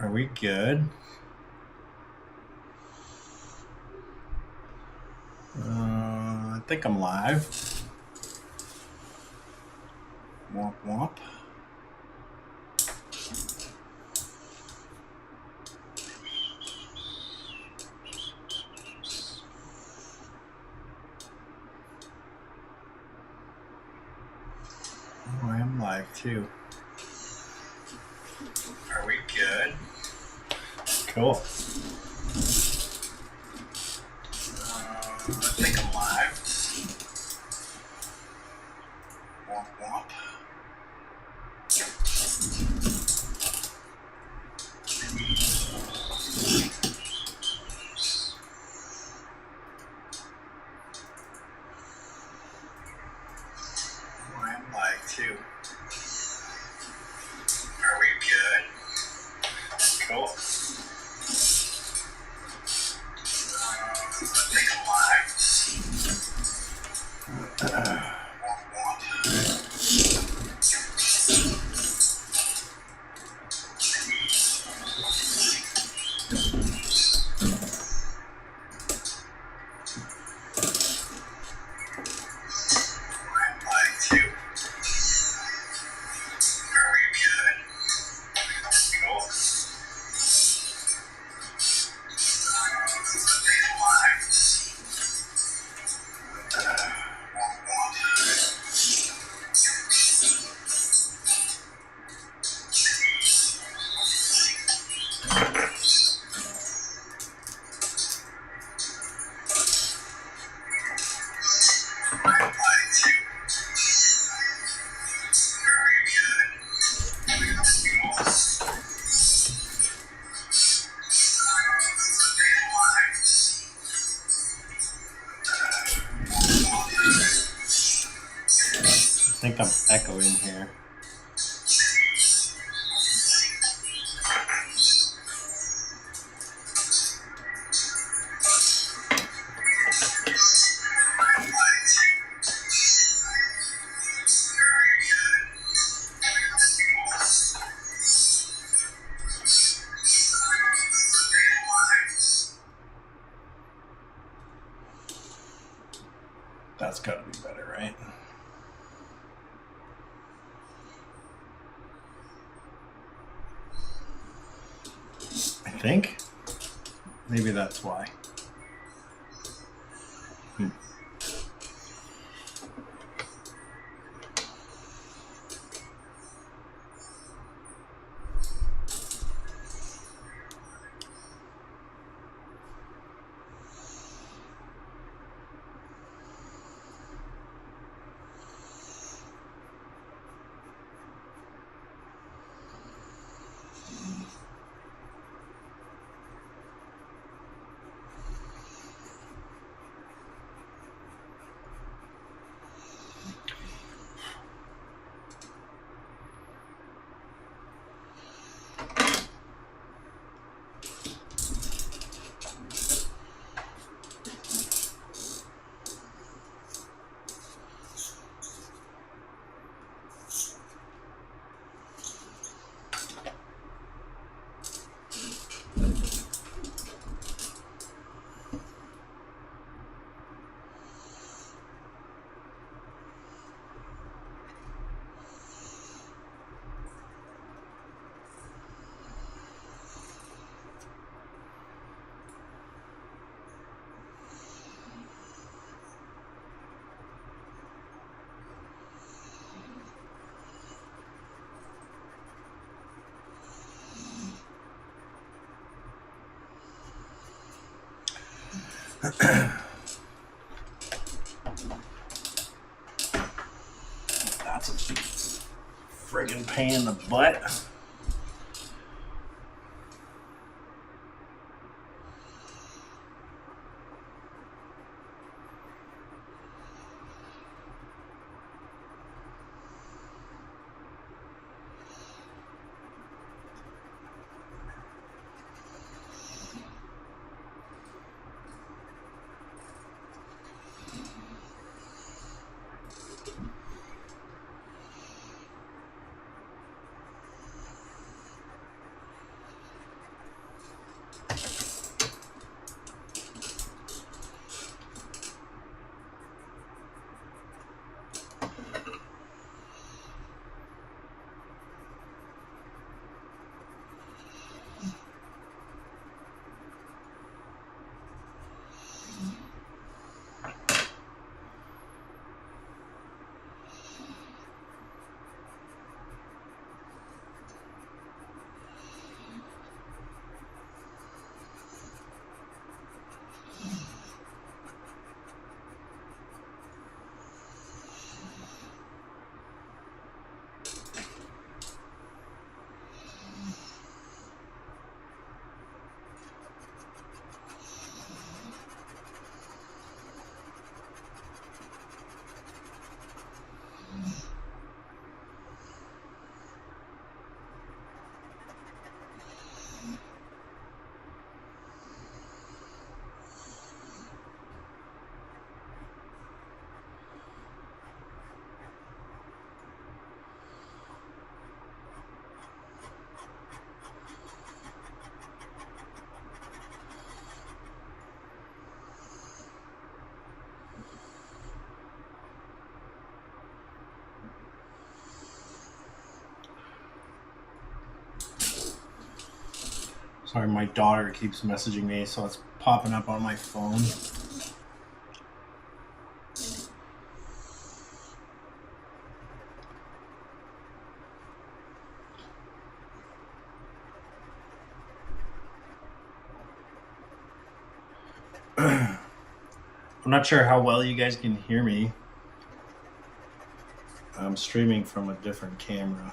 Are we good? I think I'm live. Womp womp. Oh, I am live too. Are we good? Cool. I think I'm live. Womp womp. Oh, I am live too. Are we good? Cool. I think I'm live. Womp womp. I'm live too. Are we good? Cool. I think I'm live. Womp womp. I'm live too. Are we good? Cool. I think I'm echoing here. That's gotta be better, right? I think. Maybe that's why. That's a friggin' pain in the butt. Sorry, my daughter keeps messaging me, so it's popping up on my phone. I'm not sure how well you guys can hear me. I'm streaming from a different camera.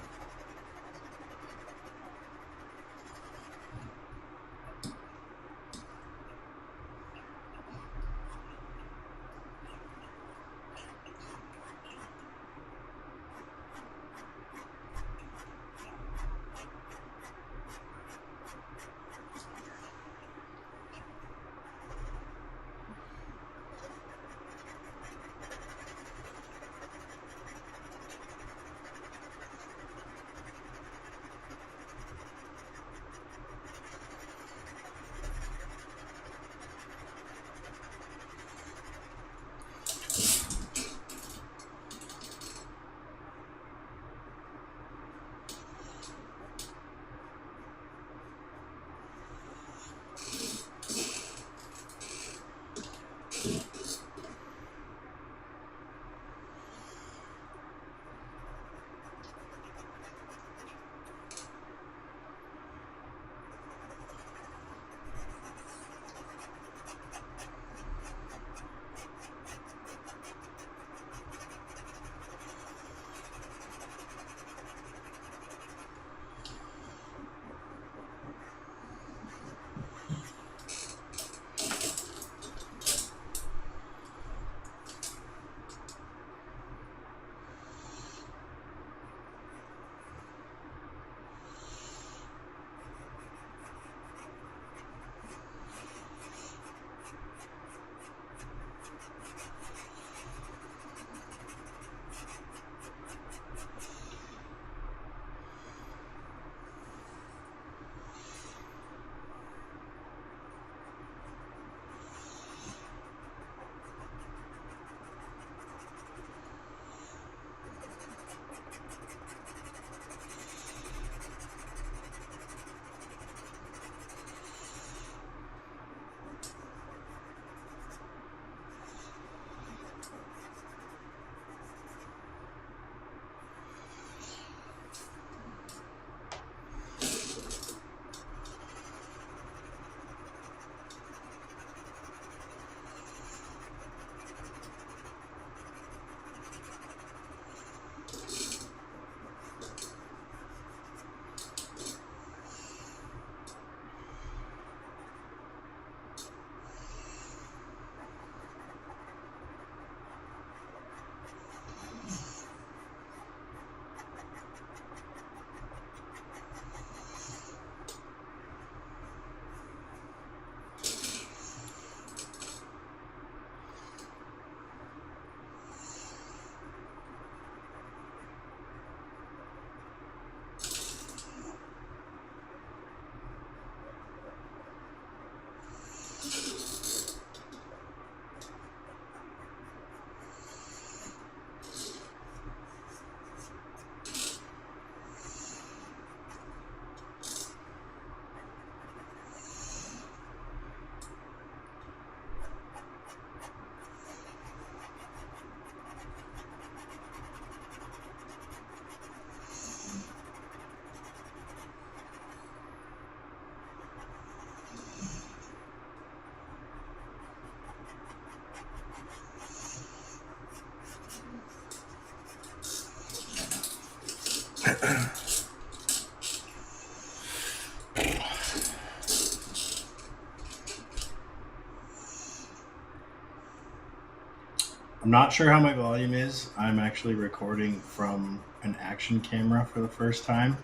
I'm not sure how my volume is. I'm actually recording from an action camera for the first time.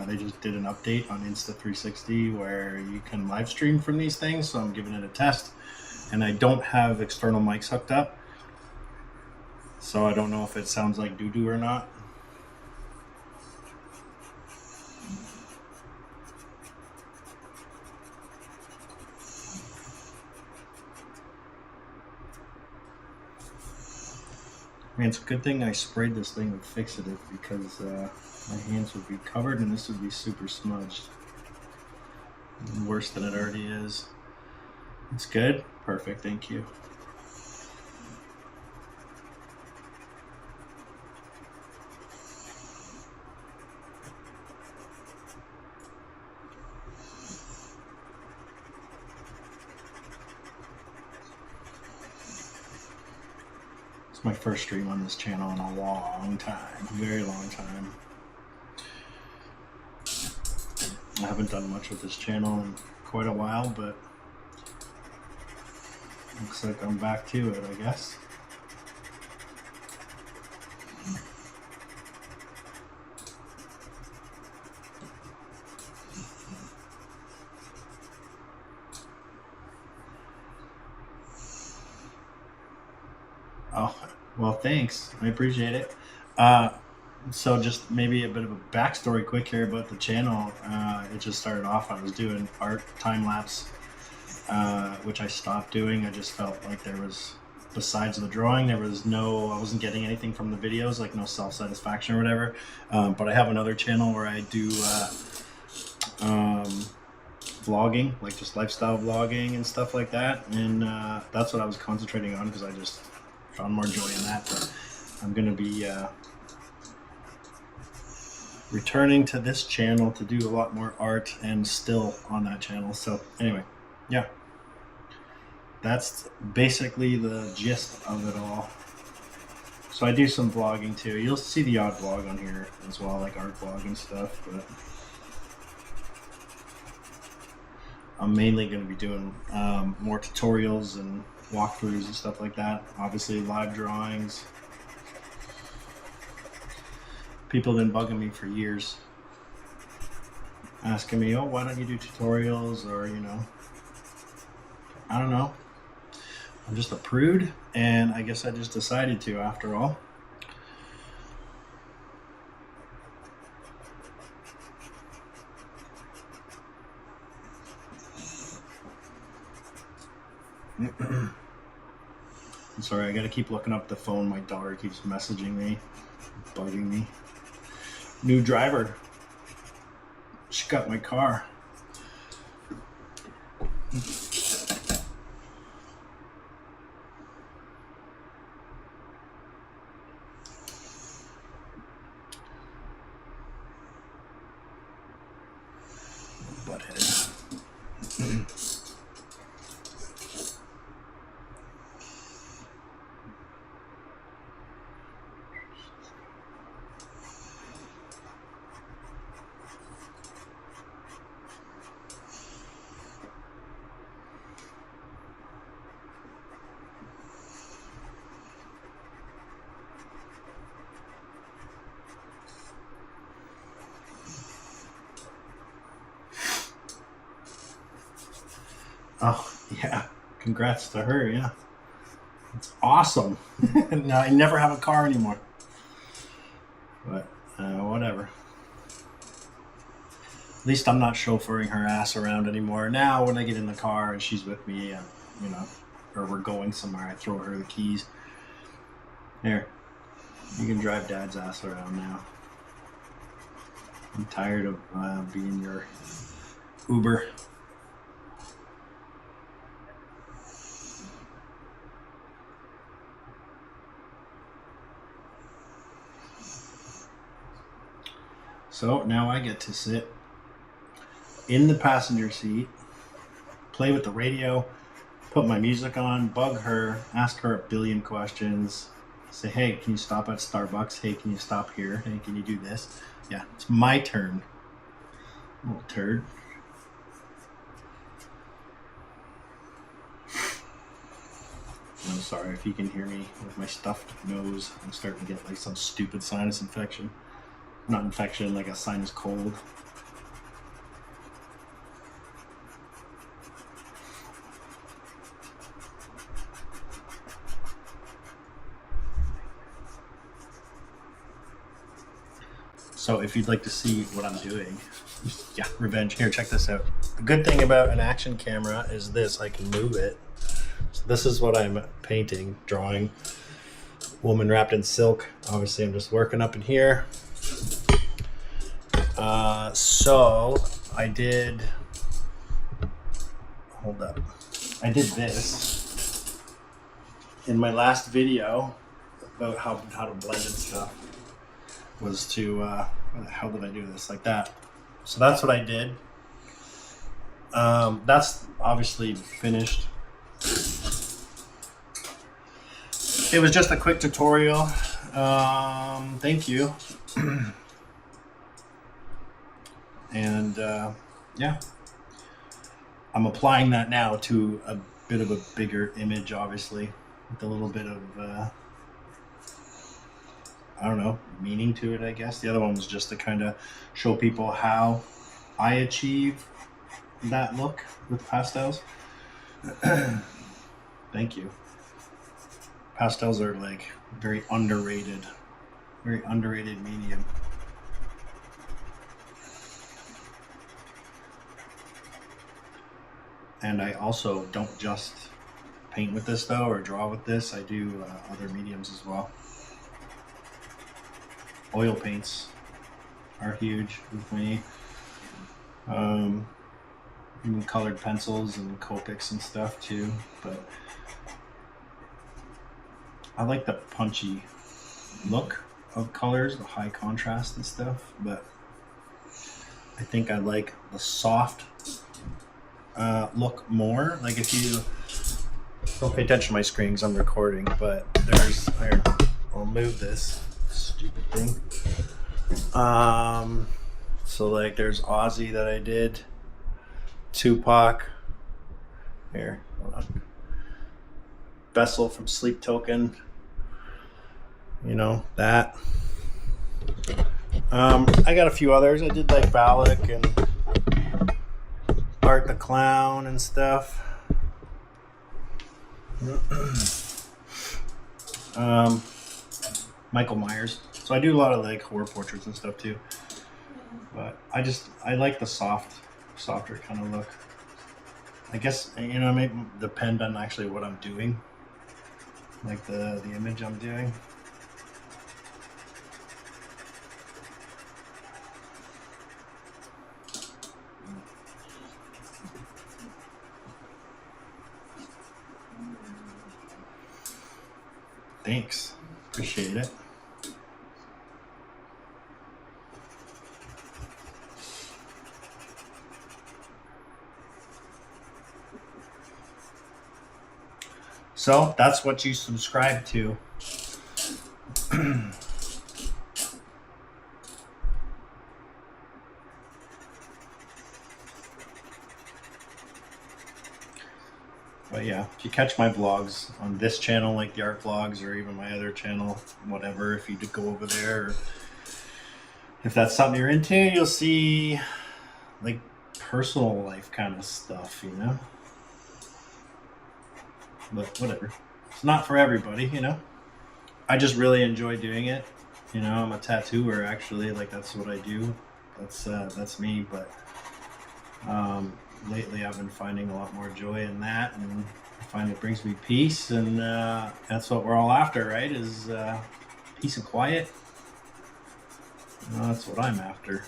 They just did an update on Insta360 where you can live stream from these things, so I'm giving it a test. And I don't have external mics hooked up, so I don't know if it sounds like doo-doo or not. I mean, it's a good thing I sprayed this thing with fixative because my hands would be covered and this would be super smudged. Worse than it already is. It's good? Perfect, thank you. It's my first stream on this channel in a long time, very long time. I haven't done much with this channel in quite a while, but looks like I'm back to it, I guess. Oh, well, thanks. I appreciate it. So just maybe a bit of a backstory quick here about the channel. It just started off, I was doing art time-lapse, which I stopped doing. I just felt like there was, besides the drawing, I wasn't getting anything from the videos, like no self-satisfaction or whatever. But I have another channel where I do vlogging, like just lifestyle vlogging and stuff like that. And that's what I was concentrating on because I just found more joy in that. But I'm going to be returning to this channel to do a lot more art and still on that channel. So anyway, yeah, that's basically the gist of it all. So I do some vlogging too. You'll see the odd vlog on here as well, like art vlog and stuff, but I'm mainly going to be doing more tutorials and walkthroughs and stuff like that. Obviously live drawings. People have been bugging me for years, asking me, oh, why don't you do tutorials, or, you know, I don't know. I'm just a prude, and I guess I just decided to after all. I'm sorry, I gotta keep looking up the phone. My daughter keeps messaging me, bugging me. New driver. She got my car. Butthead. Oh, yeah. Congrats to her, yeah. It's awesome. Now I never have a car anymore. But, whatever. At least I'm not chauffeuring her ass around anymore. Now when I get in the car and she's with me, you know, or we're going somewhere, I throw her the keys. Here, you can drive Dad's ass around now. I'm tired of being your Uber. So now I get to sit in the passenger seat, play with the radio, put my music on, bug her, ask her a billion questions, say, hey, can you stop at Starbucks? Hey, can you stop here? Hey, can you do this? Yeah, it's my turn. Little turd. I'm sorry if you can hear me with my stuffed nose. I'm starting to get like some stupid sinus infection. Not infection, like a sinus cold. So if you'd like to see what I'm doing, yeah, revenge. Here, check this out. The good thing about an action camera is this, I can move it. So this is what I'm painting, drawing. Woman wrapped in silk. Obviously I'm just working up in here. So I did hold up. I did this in my last video about how to blend and stuff. Was to how did I do this like that? So that's what I did. That's obviously finished. It was just a quick tutorial. Thank you. And yeah, I'm applying that now to a bit of a bigger image, obviously, with a little bit of I don't know, meaning to it, I guess. The other one was just to kind of show people how I achieve that look with pastels. Thank you. Pastels are like very underrated medium. And I also don't just paint with this though, or draw with this. I do other mediums as well. Oil paints are huge with me. Even colored pencils and Copics and stuff too. But I like the punchy look of colors, the high contrast and stuff. But I think I like the soft look more. Like if you don't pay attention to my screen because I'm recording, but there's, I'll move this stupid thing. So like there's Ozzy that I did, Tupac, here, hold on, Vessel from Sleep Token, you know, that. I got a few others. I did like Valak and Art the Clown and stuff. Michael Myers. So I do a lot of like horror portraits and stuff too. But I like the softer kind of look. I guess, you know, it may depend on actually what I'm doing. Like the image I'm doing. Thanks. Appreciate it. So that's what you subscribe to. But yeah, if you catch my vlogs on this channel, like the art vlogs, or even my other channel, whatever, if you do go over there, or if that's something you're into, you'll see like personal life kind of stuff, you know? But whatever. It's not for everybody, you know? I just really enjoy doing it. You know, I'm a tattooer actually, like that's what I do. That's me, but lately I've been finding a lot more joy in that, and I find it brings me peace, and that's what we're all after, right? Is peace and quiet. Well, that's what I'm after.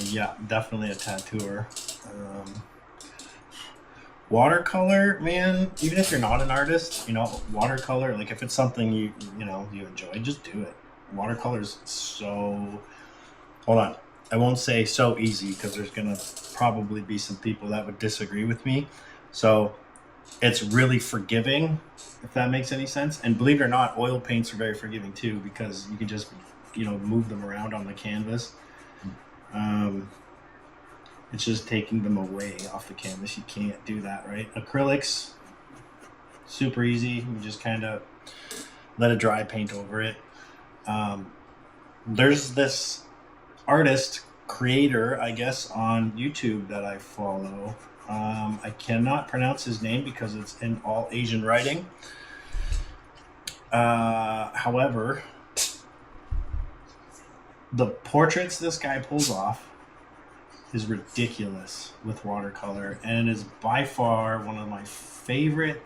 Yeah, definitely a tattooer. Watercolor, man, even if you're not an artist, you know, watercolor, like if it's something you enjoy, just do it. Watercolor is so, hold on, I won't say so easy because there's gonna probably be some people that would disagree with me. So it's really forgiving, if that makes any sense. And believe it or not, oil paints are very forgiving too, because you can just, you know, move them around on the canvas. It's just taking them away off the canvas. You can't do that, right? Acrylics, super easy. You just kind of let it dry, paint over it. There's this artist creator, I guess, on YouTube that I follow. I cannot pronounce his name because it's in all Asian writing. However, the portraits this guy pulls off is ridiculous with watercolor, and it is by far one of my favorite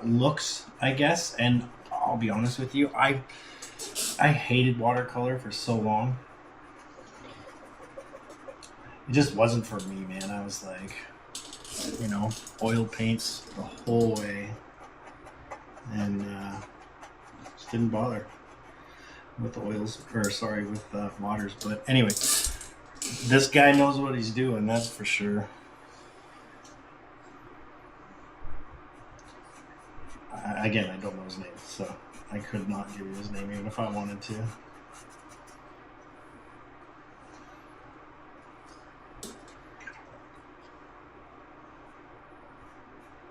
looks, I guess. And I'll be honest with you, I hated watercolor for so long. It just wasn't for me, man. I was like, you know, oil paints the whole way, and just didn't bother with oils, or sorry, with waters. But anyway, this guy knows what he's doing, that's for sure. Again, I don't know his name, so I could not give you his name even if I wanted to.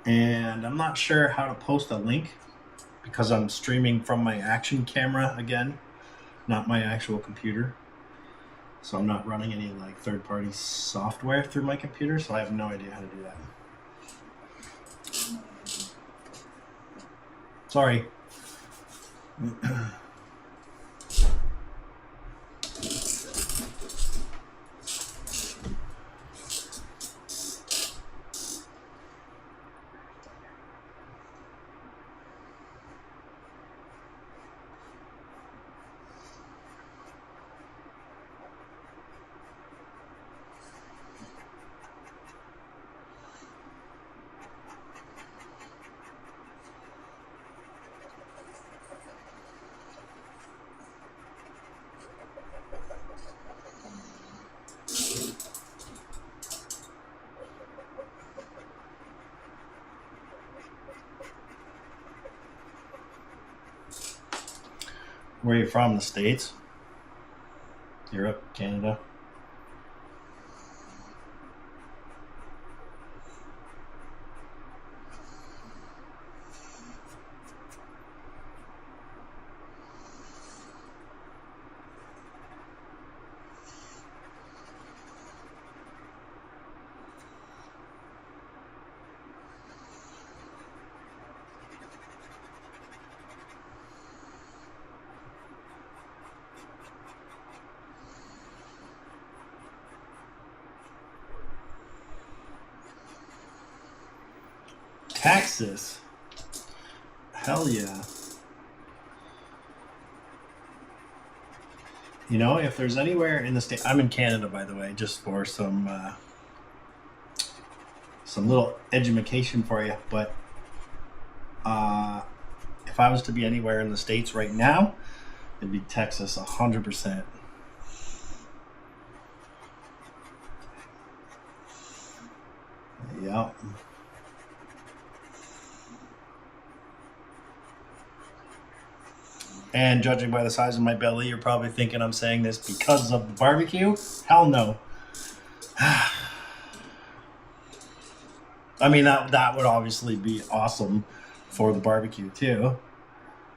And I'm not sure how to post a link because I'm streaming from my action camera again, not my actual computer. So I'm not running any like third-party software through my computer, so I have no idea how to do that. Sorry. Where are you from? The States? Europe? Canada? Texas. Hell yeah. You know, if there's anywhere in the state, I'm in Canada, by the way, just for some little education for you. But if I was to be anywhere in the States right now, it'd be Texas, 100%. Yeah. And judging by the size of my belly, you're probably thinking I'm saying this because of the barbecue. Hell no. I mean, that would obviously be awesome for the barbecue too.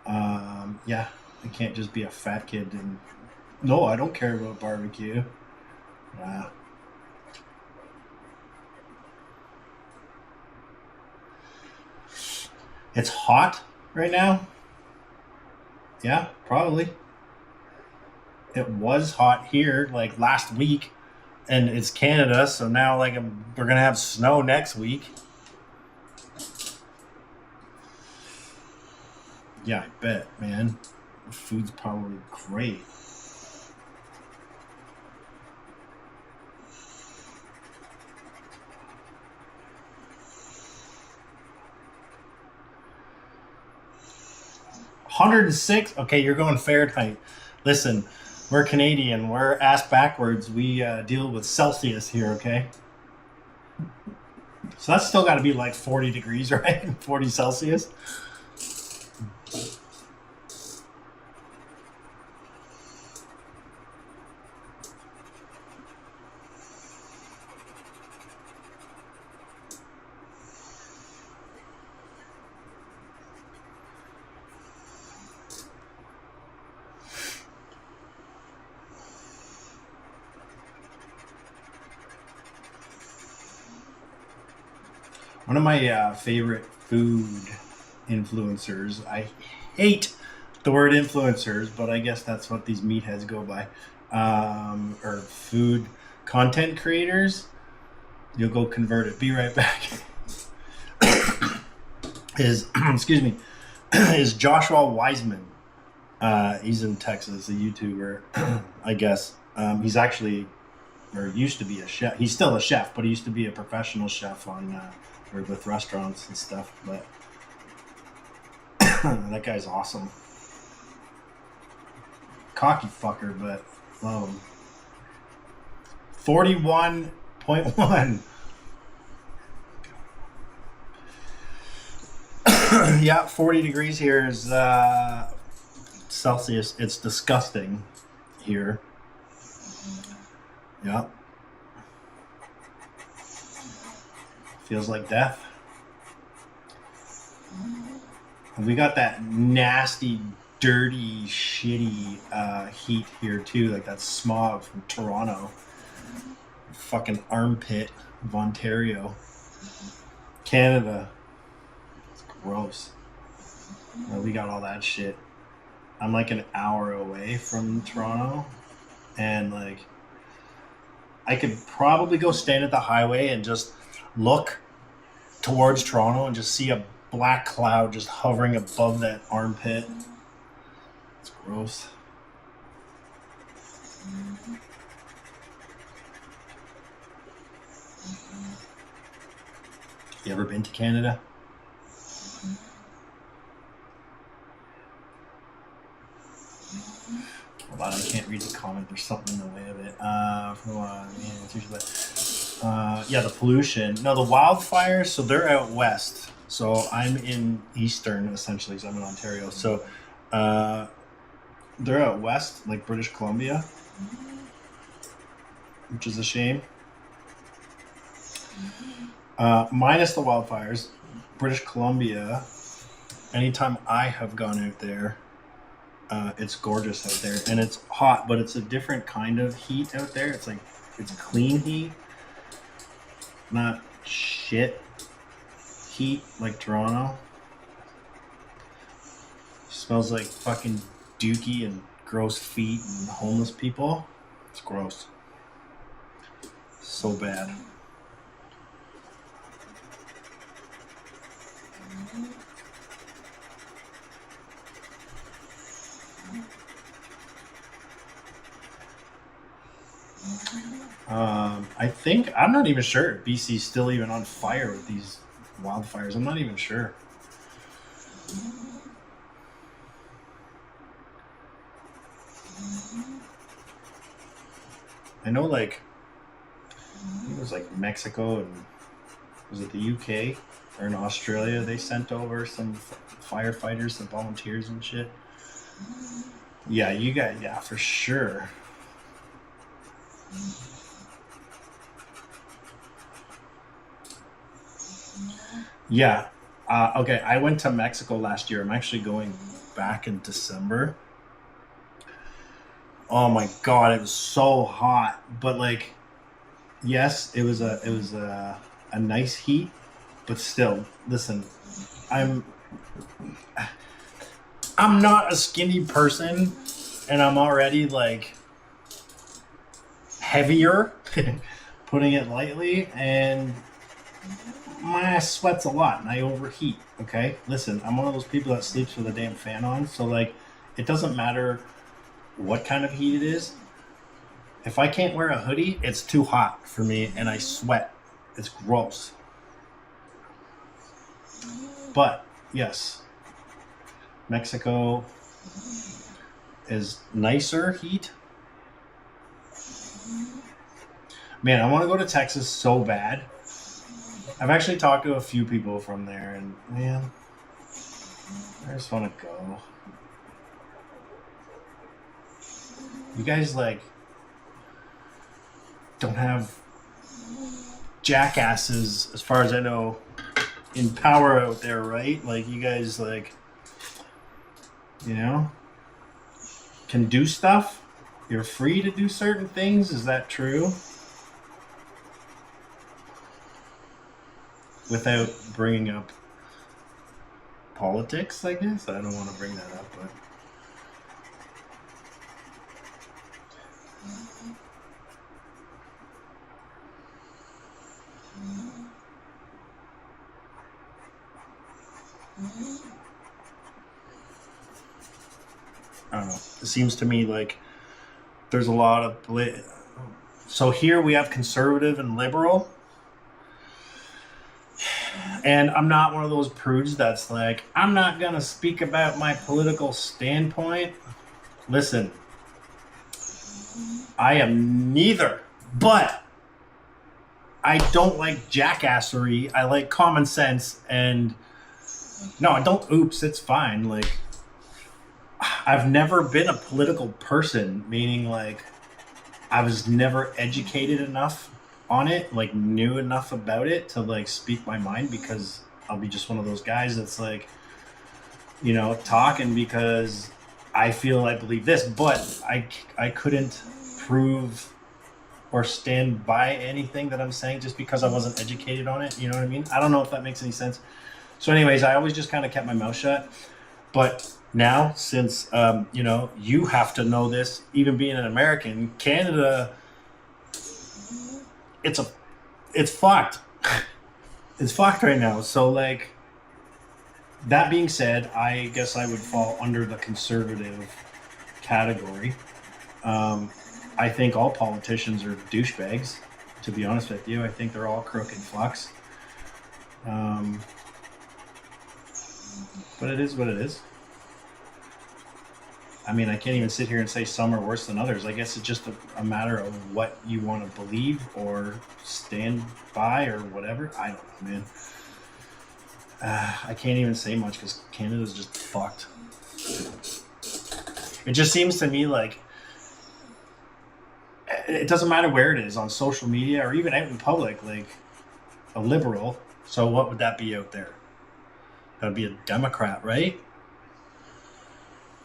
Yeah, I can't just be a fat kid and no, I don't care about barbecue. It's hot right now. Yeah, probably. It was hot here like last week, and it's Canada, so now like we're gonna have snow next week. Yeah, I bet, man. The food's probably great. $106. Okay, you're going Fahrenheit. Listen, we're Canadian. We're ass backwards. We deal with Celsius here, okay? So that's still got to be like 40 degrees, right? 40 Celsius. One of my favorite food influencers. I hate the word influencers, but I guess that's what these meatheads go by. Or food content creators. You'll go convert it. Be right back. Is excuse me, is Joshua Wiseman. He's in Texas, a YouTuber, I guess. He's actually, or used to be a chef. He's still a chef, but he used to be a professional chef on, or with restaurants and stuff. But that guy's awesome. Cocky fucker, but love him. 41.1. Yeah, 40 degrees here is Celsius. It's disgusting here. Yeah. Feels like death. We got that nasty, dirty, shitty heat here too, like that smog from Toronto. Fucking armpit of Ontario. Canada. It's gross. Well, we got all that shit. I'm like an hour away from Toronto, and like I could probably go stand at the highway and just look towards Toronto and just see a black cloud just hovering above that armpit. It's gross. You ever been to Canada? Hold on, I can't read the comment. There's something in the way of it. Yeah, the pollution. No, the wildfires. So they're out west. So I'm in eastern, essentially. So I'm in Ontario. So they're out west, like British Columbia, which is a shame. Minus the wildfires, British Columbia. Anytime I have gone out there, it's gorgeous out there, and it's hot, but it's a different kind of heat out there. It's like, it's clean heat, not shit heat like Toronto. Smells like fucking dookie and gross feet and homeless people. It's gross. So bad. I think, I'm not even sure if BC's still even on fire with these wildfires. I'm not even sure. I know, like, I think it was like Mexico and was it the UK or in Australia, they sent over some firefighters, some volunteers and shit. Yeah, you got, yeah, for sure. Yeah. Okay, I went to Mexico last year. I'm actually going back in December. Oh my god, it was so hot. But like, yes, it was a nice heat, but still, listen, I'm not a skinny person, and I'm already like heavier, putting it lightly, and my ass sweats a lot and I overheat. Okay, listen, I'm one of those people that sleeps with a damn fan on, so like, it doesn't matter what kind of heat it is. If I can't wear a hoodie, it's too hot for me and I sweat. It's gross. But yes, Mexico is nicer heat. Man, I want to go to Texas so bad. I've actually talked to a few people from there, and man, I just want to go. You guys, like, don't have jackasses, as far as I know, in power out there, right? Like, you guys, like, you know, can do stuff. You're free to do certain things. Is that true? without bringing up politics, I guess. I don't want to bring that up, but I don't know. It seems to me like there's a lot of... So here we have conservative and liberal. And I'm not one of those prudes that's like, I'm not going to speak about my political standpoint. Listen, I am neither. But I don't like jackassery. I like common sense. And no, I don't. Oops, it's fine. Like, I've never been a political person, meaning like I was never educated enough on it, like knew enough about it to like speak my mind, because I'll be just one of those guys that's like, you know, talking because I feel I believe this, but I couldn't prove or stand by anything that I'm saying just because I wasn't educated on it. You know what I mean? I don't know if that makes any sense. So anyways, I always just kind of kept my mouth shut. But now, since, you know, you have to know this, even being an American, Canada, it's fucked. It's fucked right now. So, like, that being said, I guess I would fall under the conservative category. I think all politicians are douchebags, to be honest with you. I think they're all crooked fucks. But it is what it is. I mean, I can't even sit here and say some are worse than others. I guess it's just a matter of what you want to believe or stand by or whatever. I don't know, man. I can't even say much because Canada's just fucked. It just seems to me like it doesn't matter where it is, on social media or even out in public, like a liberal. So what would that be out there? That'd be a Democrat, right?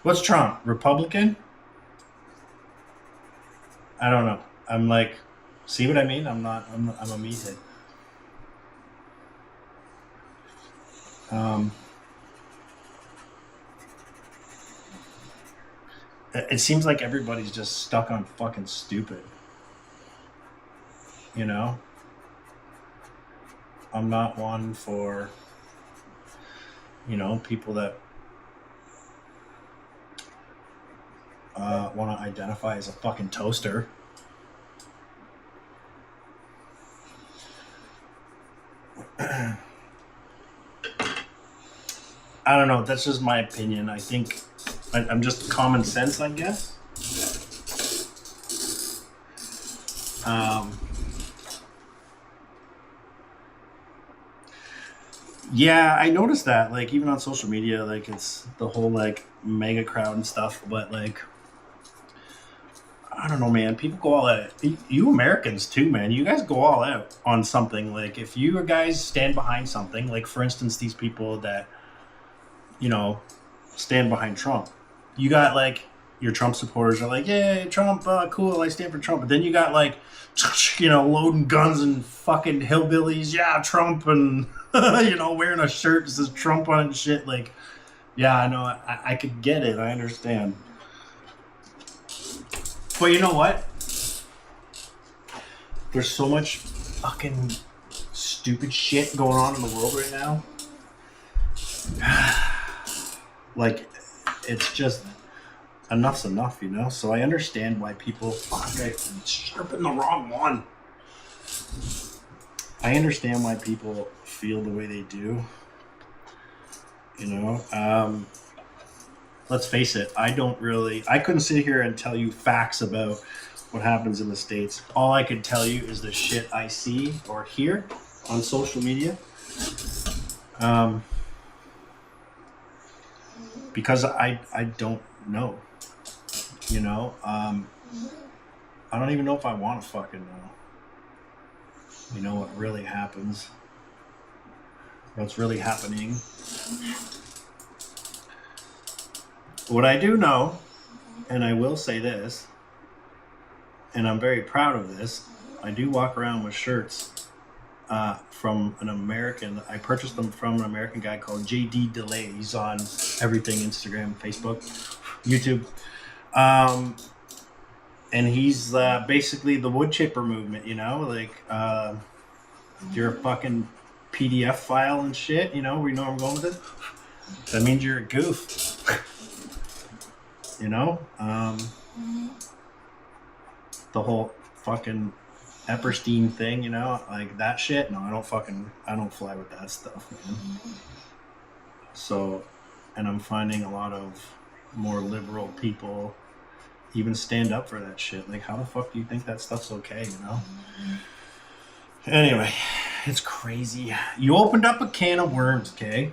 What's Trump? Republican? I don't know. I'm like, see what I mean? I'm a meathead. It seems like everybody's just stuck on fucking stupid. You know? I'm not one for, you know, people that want to identify as a fucking toaster. I don't know. That's just my opinion. I think I'm just common sense, I guess. Yeah, I noticed that. Like, even on social media, like, it's the whole, like, mega crowd and stuff. But, like, I don't know, man. People go all out. You Americans, too, man. You guys go all out on something. Like, if you guys stand behind something, like, for instance, these people that, you know, stand behind Trump. You got, like, your Trump supporters are like, yeah, Trump, cool, I stand for Trump. But then you got, like, you know, loading guns and fucking hillbillies. Yeah, Trump, and, you know, wearing a shirt that says Trump on it and shit. Like, yeah, I know. I could get it. I understand. But you know what? There's so much fucking stupid shit going on in the world right now. Like, it's just enough's enough, you know? So I understand why people... Fuck, I'm sharpening the wrong one. I understand why people feel the way they do. You know? Let's face it, I couldn't sit here and tell you facts about what happens in the States. All I could tell you is the shit I see or hear on social media. Because I don't know, you know? I don't even know if I want to fucking know. You know what really happens. What's really happening. What I do know, and I will say this, and I'm very proud of this, I do walk around with shirts from an American. I purchased them from an American guy called JD Delay. He's on everything, Instagram, Facebook, YouTube. And he's basically the wood chipper movement, you know, like you're a fucking PDF file and shit, you know, where you know where I'm going with it. That means you're a goof, you know. The whole fucking Epperstein thing, you know, like that shit. No, I don't fly with that stuff, man. So, and I'm finding a lot of more liberal people even stand up for that shit. Like, how the fuck do you think that stuff's okay, you know? Anyway, it's crazy. You opened up a can of worms, okay?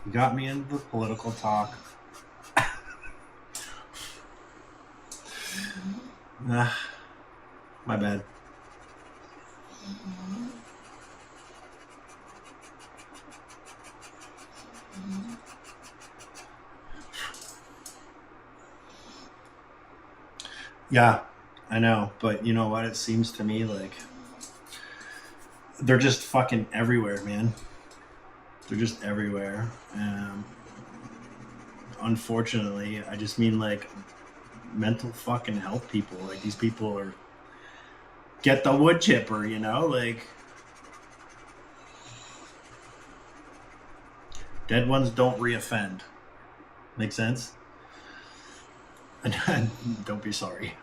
You got me into the political talk. My bad. Yeah, I know, but you know what? It seems to me like they're just fucking everywhere, man. They're just everywhere. Unfortunately, I just mean like mental fucking health people. Like these people are get the wood chipper, you know, like dead ones don't reoffend. Make sense? Don't be sorry.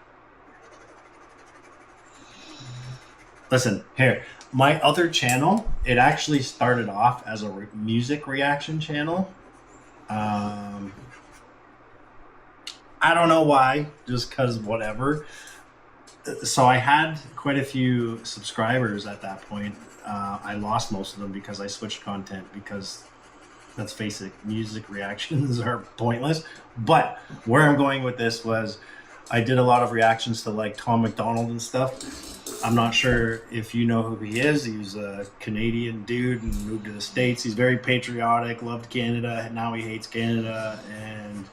Listen, here, my other channel, it actually started off as a music reaction channel. I don't know why, just because whatever. So I had quite a few subscribers at that point. I lost most of them because I switched content because, let's face it, music reactions are pointless. But where I'm going with this was I did a lot of reactions to like Tom McDonald and stuff. I'm not sure if you know who he is. He was a Canadian dude and moved to the States. He's very patriotic, loved Canada. Now he hates Canada. And,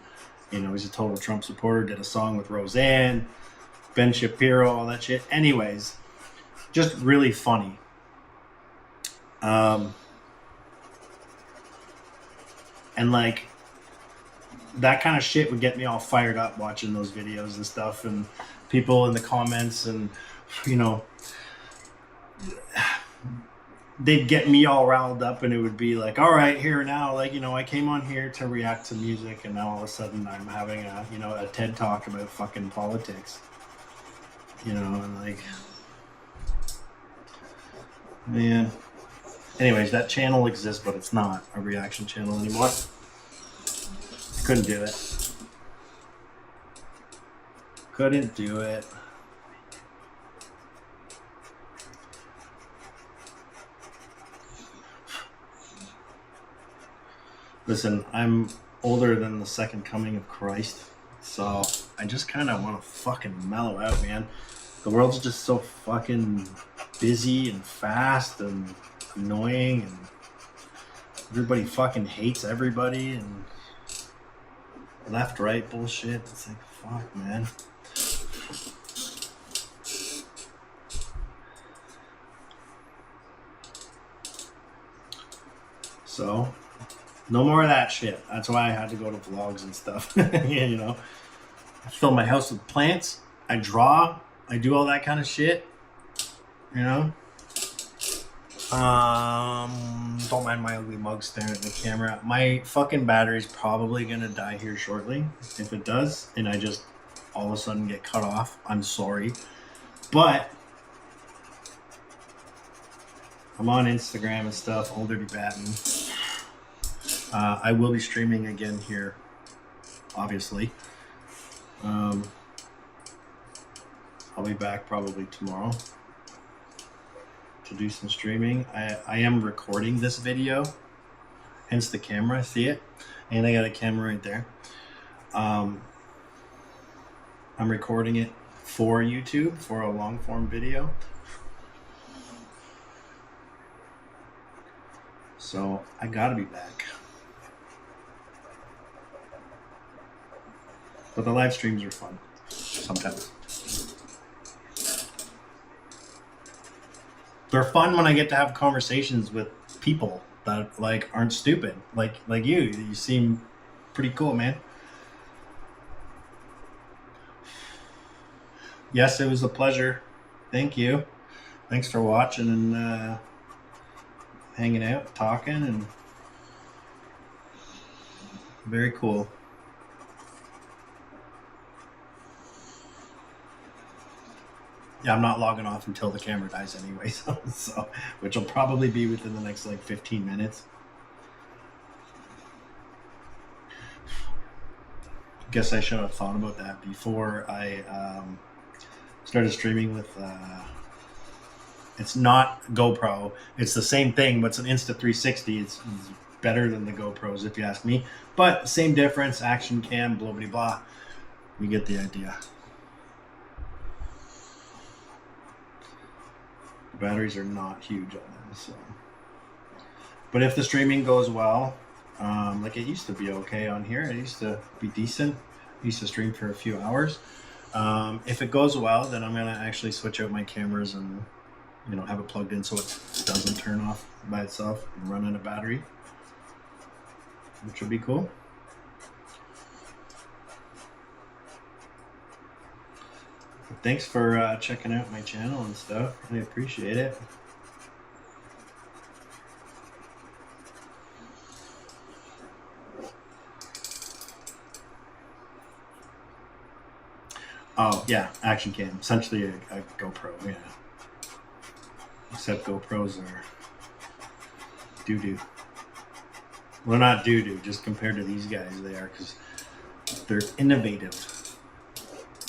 you know, he's a total Trump supporter. Did a song with Roseanne, Ben Shapiro, all that shit. Anyways, just really funny. And like that kind of shit would get me all fired up watching those videos and stuff, and people in the comments, and you know, they'd get me all riled up, and it would be like, all right, here now, like, you know, I came on here to react to music, and now all of a sudden I'm having a, you know, a TED talk about fucking politics, you know, and like, man. Anyways, that channel exists, but it's not a reaction channel anymore. Couldn't do it. Couldn't do it. Listen, I'm older than the second coming of Christ, so I just kind of want to fucking mellow out, man. The world's just so fucking busy and fast and annoying, and everybody fucking hates everybody, and left, right bullshit. It's like, fuck, man. So, no more of that shit. That's why I had to go to vlogs and stuff. Yeah, you know, I fill my house with plants. I draw. I do all that kind of shit. You know. Don't mind my ugly mug staring at the camera. My fucking battery's probably gonna die here shortly. If it does, and I just all of a sudden get cut off, I'm sorry. But I'm on Instagram and stuff, Old Dirty Batten. I will be streaming again here, obviously. I'll be back probably tomorrow to do some streaming. I am recording this video, hence the camera, see it? And I got a camera right there. I'm recording it for YouTube, for a long form video. So I gotta be back. But the live streams are fun sometimes. They're fun when I get to have conversations with people that like aren't stupid. Like you. You seem pretty cool, man. Yes, it was a pleasure. Thank you. Thanks for watching and hanging out, talking, and very cool. Yeah, I'm not logging off until the camera dies anyway, so which will probably be within the next like 15 minutes. Guess I should have thought about that before I started streaming with it's not GoPro. It's the same thing, but it's an Insta360. It's better than the GoPros if you ask me, but same difference, action cam, blah blah blah. You get the idea. The batteries are not huge on them, so. But if the streaming goes well, like it used to be okay on here, it used to be decent. I used to stream for a few hours. If it goes well, then I'm gonna actually switch out my cameras and, you know, have it plugged in so it doesn't turn off by itself and run out of battery, which would be cool. But thanks for checking out my channel and stuff. I appreciate it. Oh yeah, action cam, essentially a GoPro, yeah. Except GoPros are doo-doo. Well, not doo-doo, just compared to these guys they are, because they're innovative.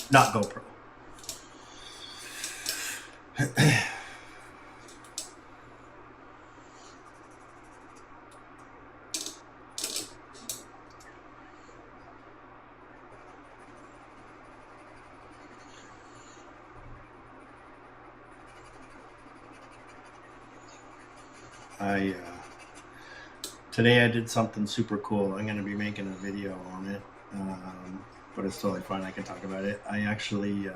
Not GoPro. Today I did something super cool. I'm going to be making a video on it, but it's totally fine. I can talk about it. I actually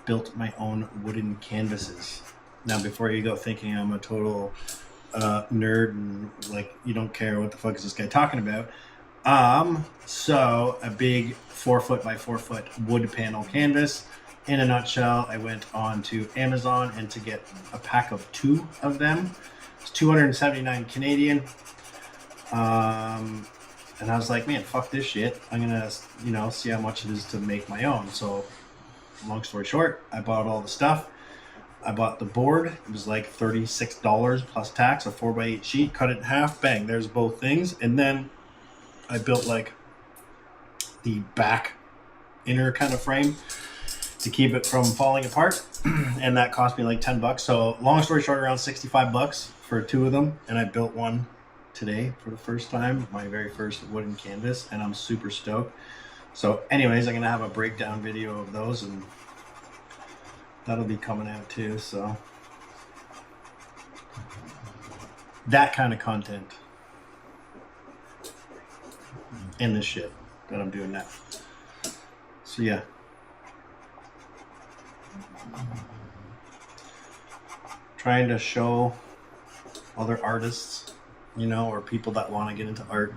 built my own wooden canvases. Now, before you go thinking I'm a total nerd and like you don't care what the fuck is this guy talking about, so a big 4 foot by 4 foot wood panel canvas. In a nutshell, I went on to Amazon and to get a pack of 2 of them. It's 279 Canadian. And I was like, man, fuck this shit. I'm gonna, you know, see how much it is to make my own. So, long story short, I bought all the stuff. I bought the board. It was like $36 plus tax, a 4x8 sheet, cut it in half, bang, there's both things. And then I built like the back inner kind of frame to keep it from falling apart. And that cost me like 10 bucks. So long story short, around 65 bucks for 2 of them. And I built one today for the first time, my very first wooden canvas, and I'm super stoked. So anyways, I'm gonna have a breakdown video of those, and that'll be coming out too. So that kind of content in this shit that I'm doing now. So yeah, trying to show other artists, you know, or people that want to get into art,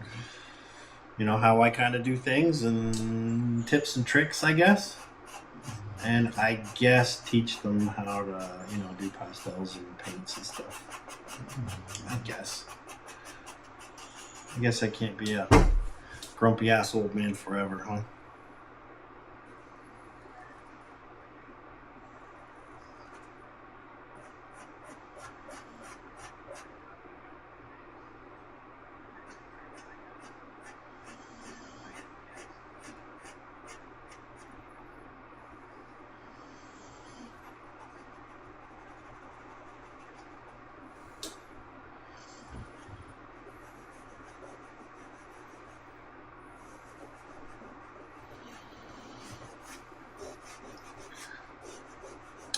you know, how I kind of do things and tips and tricks, I guess. And I guess teach them how to, you know, do pastels and paints and stuff. I guess I can't be a grumpy ass old man forever, huh?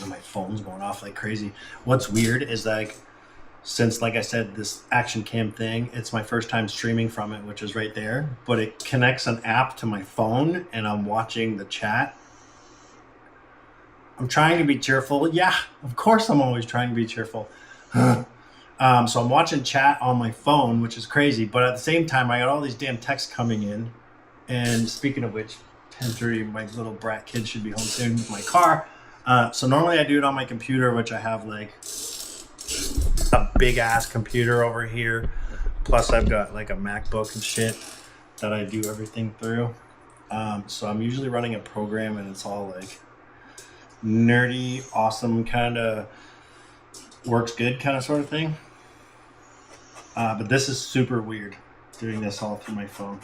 My phone's going off like crazy. What's weird is like since, like I said, this action cam thing, it's my first time streaming from it, which is right there, but it connects an app to my phone and I'm watching the chat. I'm trying to be cheerful. Yeah, of course I'm always trying to be cheerful. So I'm watching chat on my phone, which is crazy, but at the same time, I got all these damn texts coming in. And speaking of which, 10:30, my little brat kid should be home soon with my car. So normally I do it on my computer, which I have like a big ass computer over here. Plus I've got like a MacBook and shit that I do everything through. So I'm usually running a program and it's all like nerdy, awesome, kind of works good kind of sort of thing. But this is super weird doing this all through my phone.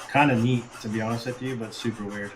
Kind of neat, to be honest with you, but super weird.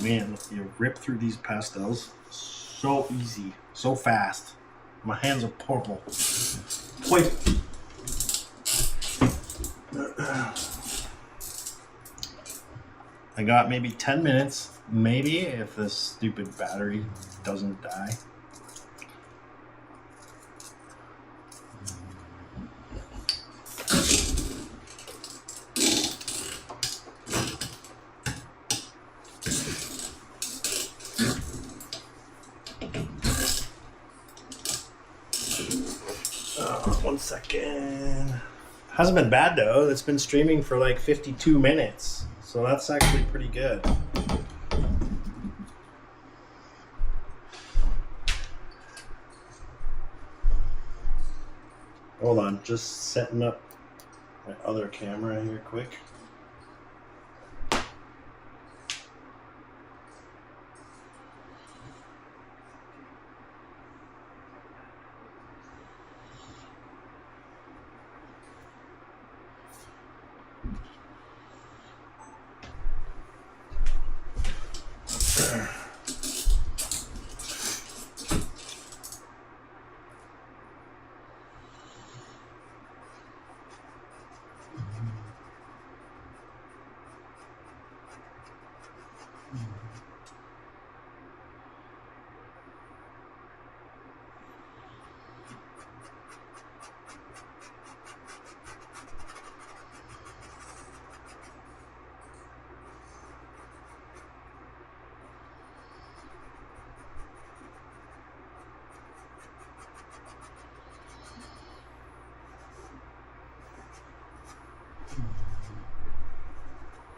Man, you rip through these pastels so easy, so fast. My hands are purple. Wait. I got maybe 10 minutes, maybe, if this stupid battery doesn't die. One second. Hasn't been bad though. It's been streaming for like 52 minutes. So that's actually pretty good. Hold on. just setting up my other camera here quick.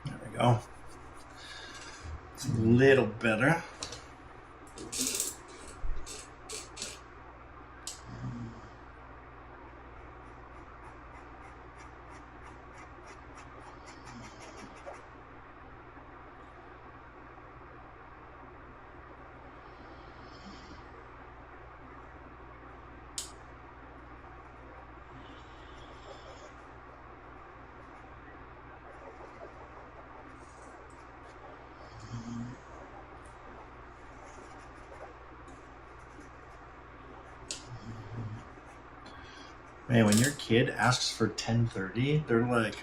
There we go. It's a little better. Man, when your kid asks for 10:30, they're like,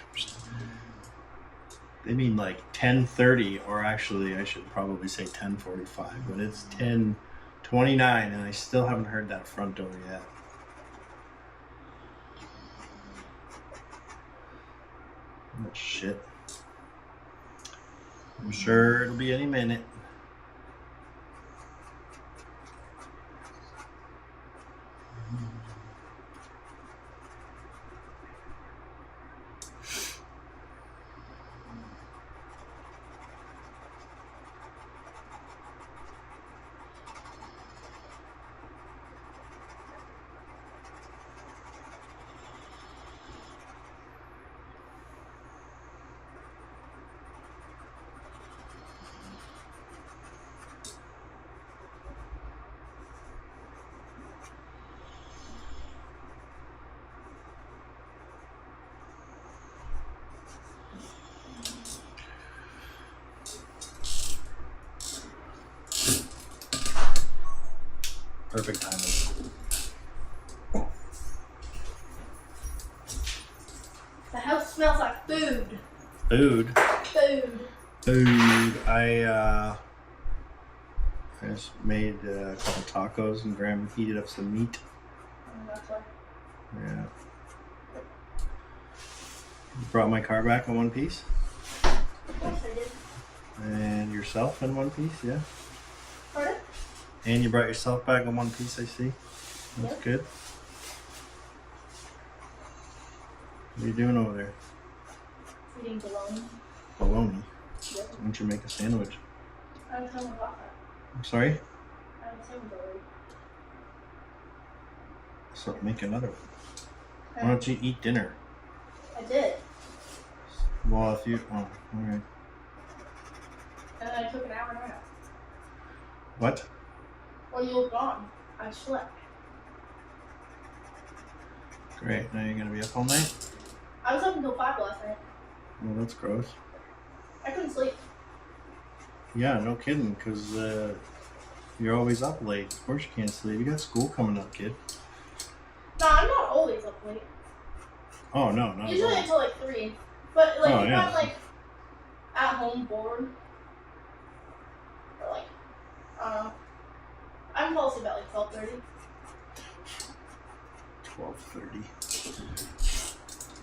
they mean like 10:30, or actually I should probably say 10:45, but it's 10:29 and I still haven't heard that front door yet. Oh shit. I'm sure it'll be any minute. Perfect timing. The house smells like food. Food? Food. Food. I just made a couple tacos and Graham heated up some meat. That's why. Yeah. You brought my car back in one piece? Of course I did. And yourself in one piece, yeah? Pardon? And you brought yourself back in one piece, I see. That's Yep. good. What are you doing over there? Eating bologna. Bologna. Yep. Why don't you make a sandwich? I was telling about that. I'm sorry? I was telling bologna. So make another one. Why don't you eat dinner? I did. Well, if you... Oh, alright. And then I took an hour nap. What? Well, you were gone. I slept. Great. Now you're going to be up all night? I was up until 5 last night. Well, that's gross. I couldn't sleep. Yeah, no kidding, because you're always up late. Of course you can't sleep. You got school coming up, kid. No, I'm not always up late. Oh, no, not Usually at all. until like 3. But like Oh, if yeah. I'm like at home bored, or like I can fall asleep at like 12:30. 12:30.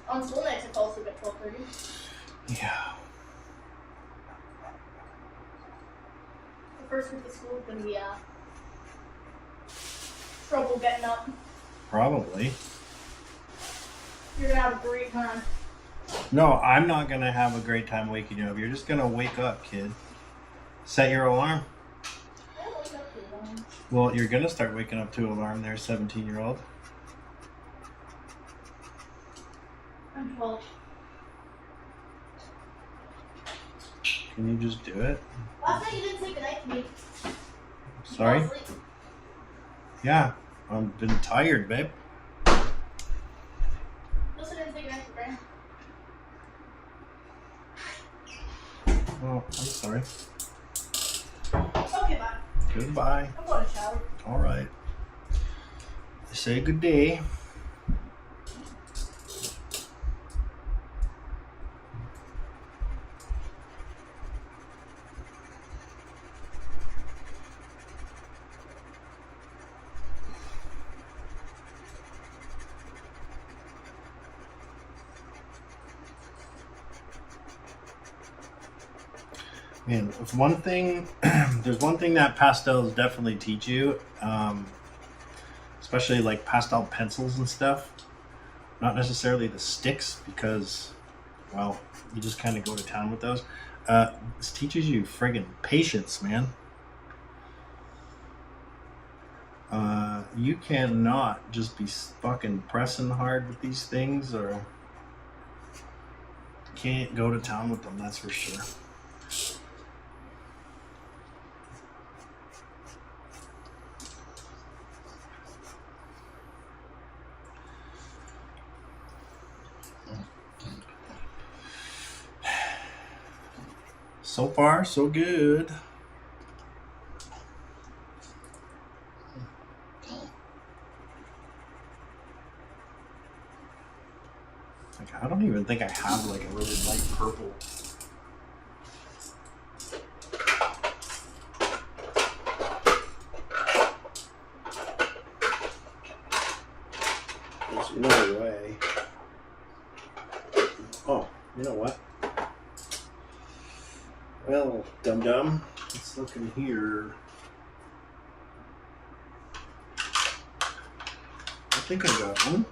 On school nights I fall asleep at 12:30. Yeah. The first week of school is gonna be trouble getting up. Probably. You're gonna have a great time. No, I'm not going to have a great time waking you up. You're just going to wake up, kid. Set your alarm. I don't wake up too long. Well, you're going to start waking up to alarm there, 17-year-old. Well, Can you just do it? last night you didn't say goodnight to me. Sorry? You fell asleep. Yeah, I've been tired, babe. You also didn't say goodnight to Graham. Oh, I'm sorry. Okay, bye. Goodbye. I'm going to shower. All right. Say good day. Man, if one thing, there's one thing that pastels definitely teach you, especially like pastel pencils and stuff. Not necessarily the sticks, because, well, you just kind of go to town with those. This teaches you friggin' patience, man. You cannot just be fucking pressing hard with these things, or you can't go to town with them, that's for sure. So far, so good. Like, I don't even think I have like a really light purple. There's no way. Oh, you know what? Well, dum-dum, let's look in here. I think I got one.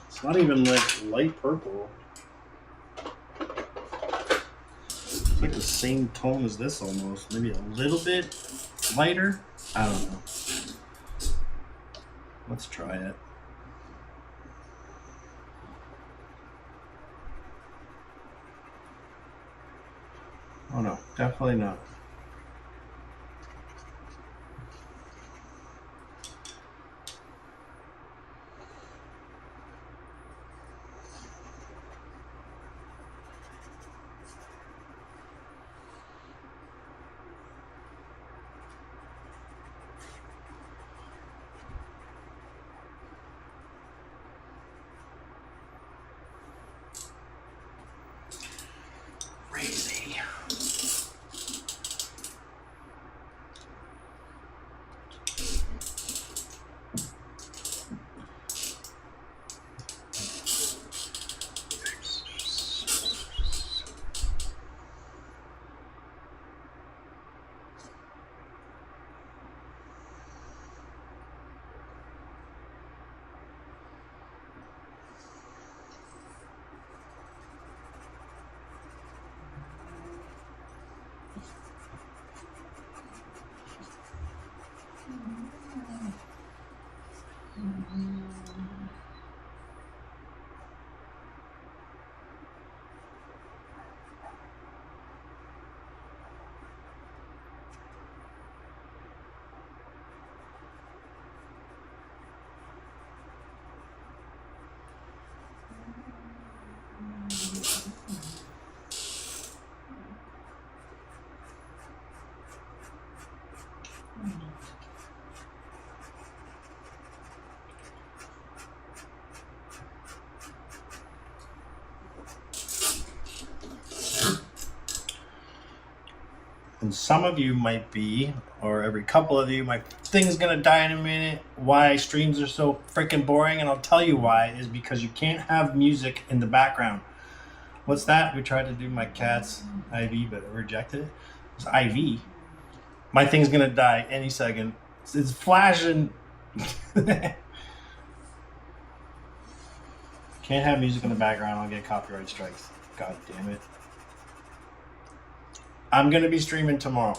It's not even like light purple. It's like the same tone as this almost. Maybe a little bit lighter. I don't know. Let's try it. Oh no, definitely not. Crazy. And some of you might be, or every couple of you, my thing's gonna die in a minute. Why streams are so freaking boring, and I'll tell you why, is because you can't have music in the background. What's that? We tried to do my cat's IV, but it rejected it. It's IV. My thing's gonna die any second. It's flashing. Can't have music in the background, I'll get copyright strikes. God damn it. I'm gonna be streaming tomorrow.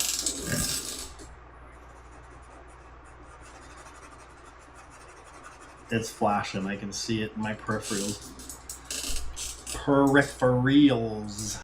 It's flashing, I can see it in my peripherals. peripherals.